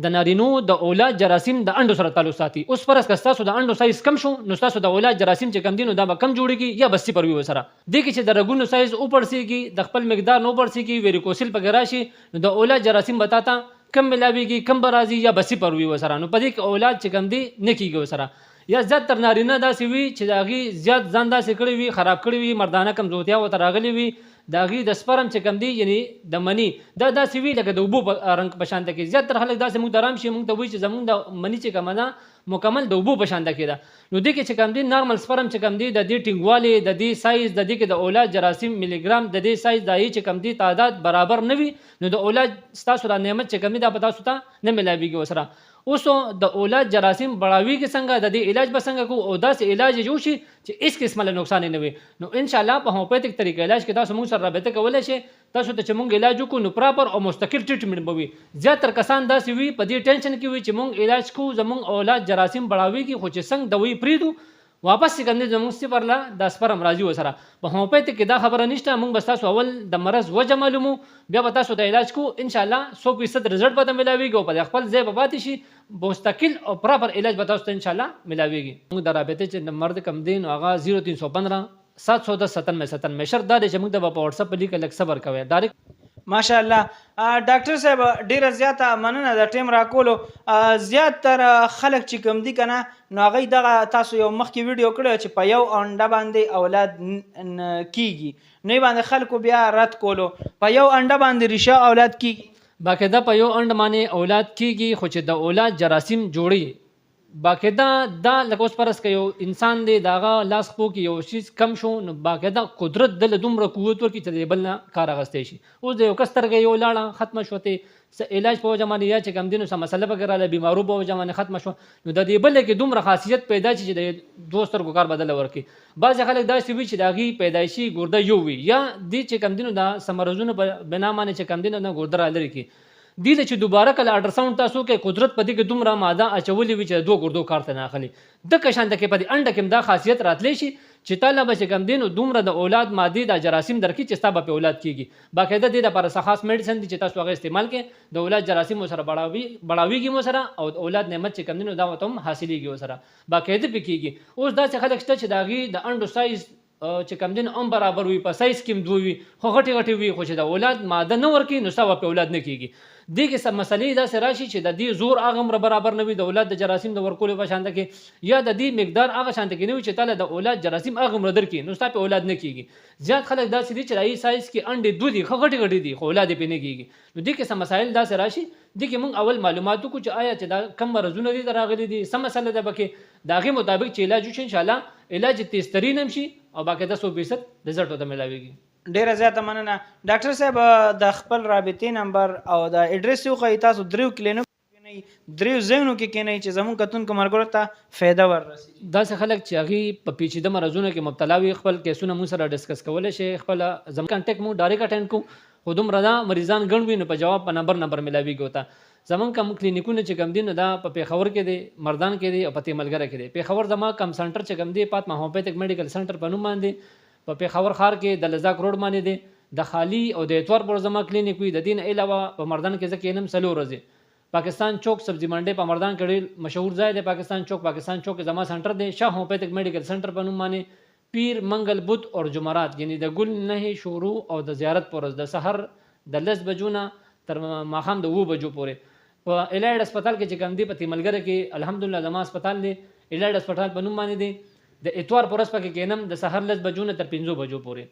د نارینو د اولاد جراثیم د انډو سره تعلق ساتي. اوس فرض که ستاسو د انډو سایز کم شو نو ستاسو د اولاد جراثیم چې کم دي نو دا به کم جوړیږي یا به صفر وي ورسره. دې کې چې د رګونو سایز وپړسېږي د خپل مقدار نه وپړسېږي ویریکوسیل پکې راشي نو د اولاد جراثیم به تا ته کم ملاویږي کم به راځي یا به صفر وي ورسره. نو په دې کې اولاد چې کم دي نه کېږي ورسره. یا زیات تر نارینه داسې وي چې د هغې زیات ځان داسې کړی وي خراب کړی وي مردانه کمزورتیا ورته راغلې وي د هغې د سپرم چې کم دی یعنی د مني دا داسې وي لکه د اوبو په رنګ په شانته کې. زیات تر خلک داسې موږ ته رام شي موږ ته وایي چې زموږ د مني چې کومه ده مکمل د اوبو په شانته کې ده. نو دې کې چې کم دی نارمل سپرم چې کم دی د دې ټینګوالي د دې سایز د دې کې د اولاد جراثیم ملیګرام د دې سایز د هغې چې کم دی تعداد برابر نه وي نو د اولاد ستاسو دا نعمت چې کم دی دا به تاسو ته نه ملاویږي ورسره. اوس د اولاد جراثیم بړاویږي څنګه د دې علاج به څنګه کوو او داسې علاج جوړ شي چې هېڅ قسمه له نقصان نه وي. نو انشاءالله په هومیوپیتیک طریقه علاج کې تاسو موږ سره رابطه کولی شئ. تاسو ته چې موږ علاج وکړو نو پراپر او مستقل ټریټمنټ به وي. زیاتره کسان داسې وي په دې ټینشن کې وي چې موږ علاج کوو زموږ اولاد جراثیم بړاویږي خو چې څنګه دوی پرېږدو واپس چې کوم دی زموږ صفر له دا سپرم راځي ورسره. په هومیوپیتیک کې دا خبره نشته موږ به ستاسو اول د مرض وجه معلومو بیا به تاسو د علاج کوو انشاءالله 100% رزلټ به ته ملاویږي او په خپل ځای به پاتې شي مستقل او پراپر علاج به تاسو ته انشاءالله ملاویږي. موږ د رابطې چې نمبر د کم دی نو هغه 0315 710 97 شرط دا دی چې موږ ته به په وټساپ په لیکه لږ صبر کوئ ډایرکټ. ماشاءالله ډاکټر صاحب ډیره زیاته مننه د ټیم راکولو. زیات تر خلک چې کوم دي که نه نو هغوی دغه تاسو یو مخکې ویډیو کړی چې په یو انډه باندې اولاد کیږي نو یې باندې خلکو بیا رد کولو په یو انډه باندې ریشه اولاد کیږي. باقاعده په یو انډ باندې اولاد کیږي خو چې د اولاد جراثیم جوړي باقاعده دا لکه اوس فرض که یو انسان دی د هغه لاس خپو کې یو شیز کم شو نو باقاعده قدرت دله دومره قوت ورکړي چې د بل نه کار اخیستی شي. اوس د یو کس سترګه یو لاړه ختمه شوتې علاج په وجه باندې یا چې کم دي نو څه مسله پکې راغله بیمارو په وجه باندې ختمه شوه نو د دې بل کې دومره خاصیت پیدا شي چې د دوه سترګو کار بدله ورکړي. بعضې خلک داسې وي چې د هغې پیدایشي ګرده یو وي یا دې چې کم دي نو دا څه مرضونو په بنا باندې چې کم دي نو ګرده رالرې کړي. دې ته چې دوباره کله الټراساونډ تاسو کوئ قدرت په دې کې دومره ماده اچولې وي چې د دوه ګردو کار ته نه اخلي. دغه شانته کې په دې انډه کې هم دا خاصیت راتلی شي چې تا له به چې کوم دی نو دومره د اولاد مادې دا جراثیم درکړي چې ستا به په اولاد کېږي. باقاعده دې دپاره څه خاص میډیسن دي چې تاسو هغه استعمال کړئ د اولاد جراثیم ورسره بړاویږي مو سره او د اولاد نعمت چې کوم دی نو دا ورته هم حاصلېږي ورسره باقاعده پې کېږي. اوس داسې خلک شته چې د هغې د انډو سایز چې کم دین هم برابر وي په سایز کې هم دوه وي خو غټې غټې وي خو چې د اولاد ماده نه ورکوي نو ستا به په اولاد نه کېږي. دې کې سب مسلې داسې راشي چې د دې زور هغه هم برابر نه وي د اولاد د جراثیم د ورکولو په شانته کې یا د دې مقدار هغه شانته کې نه وي چې تاله د اولاد جراثیم هغه هم درکړي نو ستا په اولاد نه کېږي. زیات خلک داسې دي چې د هغې سایز کې انډې دوه دي ښه غټې غټې دي خو اولاد یې پرې نه کېږي. نو دې کې سم مسایل داسې راشي دې کې موږ اول معلومات وکړو چې آیا چې دا کم مرضونه دي د راغلي دي څه مسله ده پکې د هغې مطابق چې علاج وشي انشاءالله علاج تیز ترین هم شي او باقاعده 100% رزلټ ورته ملاویږي. ډیره زیاته مننه ډاکټر صاحب د خپل رابطې نمبر او د اډرس وښایي تاسو دریو کلینیکو کې دریو ځایونو کې کینئ چې زموږ کتونکو ملګرو ته فایده وررسي. داسې خلک چې هغې په پیچیده مرضونو کې مبتلا وي خپل کیسونه موږ سره ډسکس کولی شي خپله زموږ کانټیکټ موږ ډایرکټ اټینډ کوو خو دومره دا مریضان ګڼ وي نو په جواب په نمبر ملاویږي ورته. زموږ کم کلینیکونه چې کم دي نو دا په پېښور کې دی مردان کې دی او په تیملګره کې دی. پېښور زما کم سنټر چې کم دی فاطمه هومیوپیتیک میډیکل سنټر په نوم باندې په پېښور ښار کې د لزاک روډ باندې دی. د خالي او د اتوار پر زما کلینیک وي. د دې نه علاوه په مردان کې زه کینم 4 ورځې. پاکستان چوک سبزی منډۍ په مردان کې ډېر مشهور ځای دی. پاکستان چوک زما سنټر دی. شاه هومیوپیتیک میډیکل سنټر په نوم باندې پیر منګل بدھ اور جمعرات یعنی د ګل نهې شروع او د زیارت پر ورځ د سحر د 10 بجو نه تر ماښام د 2 بجو پورې په الایډ هسپتال کې چې کوم دی په تیملګره کې الحمدلله زما هسپتال دی الایډ هسپتال په نوم باندې دی. د اتوار پر ورځ پکې کینم د سحر 10 بجو نه تر 5 بجو پورې.